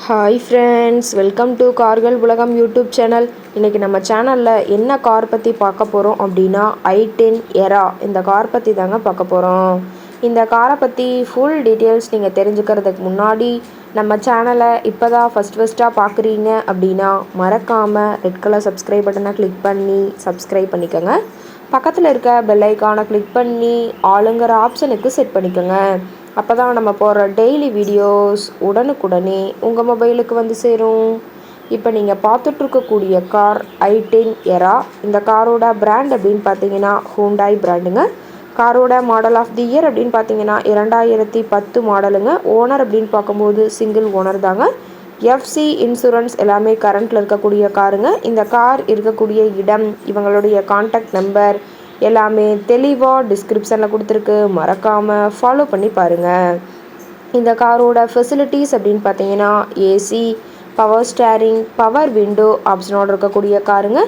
Hi friends, welcome to கார்கள் உலகம் YouTube channel. இன்றைக்கி நம்ம சேனலில் என்ன கார் பற்றி பார்க்க போகிறோம் அப்படின்னா i10 எரா இந்த கார் பற்றி தாங்க பார்க்க போகிறோம். இந்த காரை பற்றி ஃபுல் டீட்டெயில்ஸ் நீங்கள் தெரிஞ்சுக்கிறதுக்கு முன்னாடி நம்ம சேனலை இப்போ தான் ஃபஸ்ட்டாக பார்க்குறீங்க அப்படின்னா மறக்காமல் ரெட் கலர் சப்ஸ்கிரைப் பட்டனை கிளிக் பண்ணி சப்ஸ்கிரைப் பண்ணிக்கோங்க. பக்கத்தில் இருக்க பெல் ஐக்கானை கிளிக் பண்ணி ஆளுங்கிற ஆப்ஷனுக்கு செட் பண்ணிக்கோங்க. அப்போ தான் நம்ம போடுற டெய்லி வீடியோஸ் உடனுக்குடனே உங்கள் மொபைலுக்கு வந்து சேரும். இப்போ நீங்கள் பார்த்துட்ருக்கக்கூடிய கார் i10 எரா. இந்த காரோட பிராண்ட் அப்படின்னு பார்த்தீங்கன்னா ஹூண்டாய் பிராண்டுங்க. காரோட மாடல் ஆஃப் தி இயர் அப்படின்னு பார்த்தீங்கன்னா 2010 மாடலுங்க. ஓனர் அப்படின்னு பார்க்கும்போது சிங்கிள் ஓனர் தாங்க. எஃப்சி இன்சூரன்ஸ் எல்லாமே கரண்ட்டில் இருக்கக்கூடிய காருங்க. இந்த கார் இருக்கக்கூடிய இடம், இவங்களுடைய கான்டாக்ட் நம்பர் எல்லாமே தெளிவாக டிஸ்கிரிப்ஷனில் கொடுத்துருக்கு. மறக்காமல் ஃபாலோ பண்ணி பாருங்கள். இந்த காரோட ஃபெசிலிட்டிஸ் அப்படின்னு பார்த்தீங்கன்னா AC, power steering, power window ஆப்ஷனோடு இருக்கக்கூடிய காருங்க.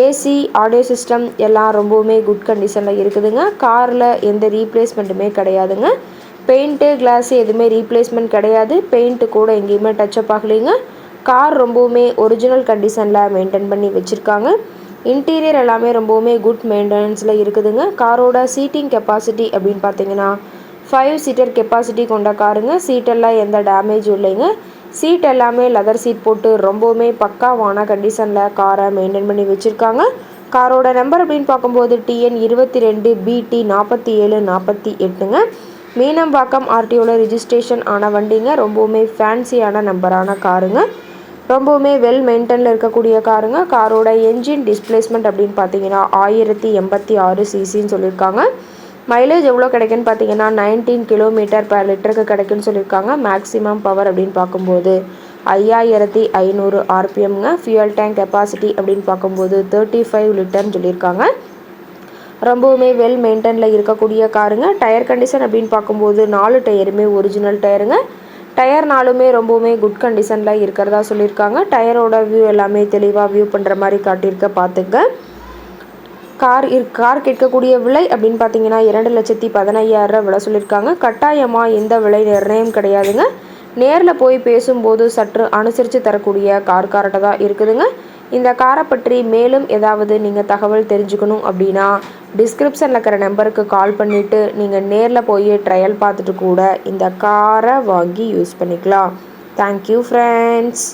ஏசி, ஆடியோ சிஸ்டம் எல்லாம் ரொம்பவுமே குட் கண்டிஷனில் இருக்குதுங்க. காரில் எந்த ரீப்ளேஸ்மெண்ட்டுமே கிடையாதுங்க. பெயிண்ட்டு, கிளாஸு எதுவுமே ரீப்ளேஸ்மெண்ட் கிடையாது. பெயிண்ட்டு கூட எங்கேயுமே டச்சப் ஆகலைங்க. கார் ரொம்பவுமே ஒரிஜினல் கண்டிஷனில் மெயின்டைன் பண்ணி வச்சுருக்காங்க. இன்டீரியர் எல்லாமே ரொம்பவுமே குட் மெயின்டெனன்ஸில் இருக்குதுங்க. காரோட சீட்டிங் கெப்பாசிட்டி அப்படின்னு பார்த்தீங்கன்னா 5 சீட்டர் கெப்பாசிட்டி கொண்ட காருங்க. சீட்டெல்லாம் எந்த டேமேஜும் இல்லைங்க. சீட் எல்லாமே லெதர் சீட் போட்டு ரொம்பவுமே பக்காவான கண்டிஷனில் காரை மெயின்டைன் பண்ணி வச்சுருக்காங்க. காரோட நம்பர் அப்படின்னு பார்க்கும்போது TN 22 BT 4748ங்க. மீனம்பாக்கம் ஆர்டிஓவில் ரிஜிஸ்ட்ரேஷன் ஆன வண்டிங்க. ரொம்பவுமே ஃபேன்சியான நம்பரான காருங்க. ரொம்பவுமே வெல் மெயின்டெனில் இருக்கக்கூடிய காருங்க. காரோட என்ஜின் டிஸ்பிளேஸ்மெண்ட் அப்படின்னு பார்த்தீங்கன்னா 1086 சிசின்னு சொல்லியிருக்காங்க. மைலேஜ் எவ்வளோ கிடைக்குன்னு பார்த்தீங்கன்னா 19 km/லிட்டருக்கு கிடைக்குன்னு சொல்லியிருக்காங்க. மேக்ஸிமம் பவர் அப்படின்னு பார்க்கும்போது 5500 RPMங்க. ஃபியூயல் டேங்க் கெப்பாசிட்டி அப்படின்னு பார்க்கும்போது 35 லிட்டர்னு சொல்லியிருக்காங்க. ரொம்பவுமே வெல் மெயின்டெனில் இருக்கக்கூடிய காருங்க. டயர் கண்டிஷன் அப்படின்னு பார்க்கும்போது 4 டயருமே ஒரிஜினல் டயருங்க. டயர்னாலுமே ரொம்பவுமே குட் கண்டிஷனில் இருக்கிறதா சொல்லியிருக்காங்க. டயரோட வியூ எல்லாமே தெளிவாக வியூ பண்ணுற மாதிரி காட்டியிருக்க பார்த்துங்க. கார் கேட்கக்கூடிய விலை அப்படின்னு பார்த்தீங்கன்னா 2,15,000 விலை சொல்லியிருக்காங்க. கட்டாயமாக எந்த விலை நிர்ணயம் கிடையாதுங்க. நேரில் போய் பேசும்போது சற்று அனுசரித்து தரக்கூடிய கார்கிட்ட தான் இருக்குதுங்க. இந்த காரை பற்றி மேலும் ஏதாவது நீங்கள் தகவல் தெரிஞ்சுக்கணும் அப்படின்னா டிஸ்கிரிப்ஷனில் இருக்கிற நம்பருக்கு கால் பண்ணிவிட்டு நீங்கள் நேரில் போய் ட்ரையல் பார்த்துட்டு கூட இந்த காரை வாங்கி யூஸ் பண்ணிக்கலாம். Thank you friends.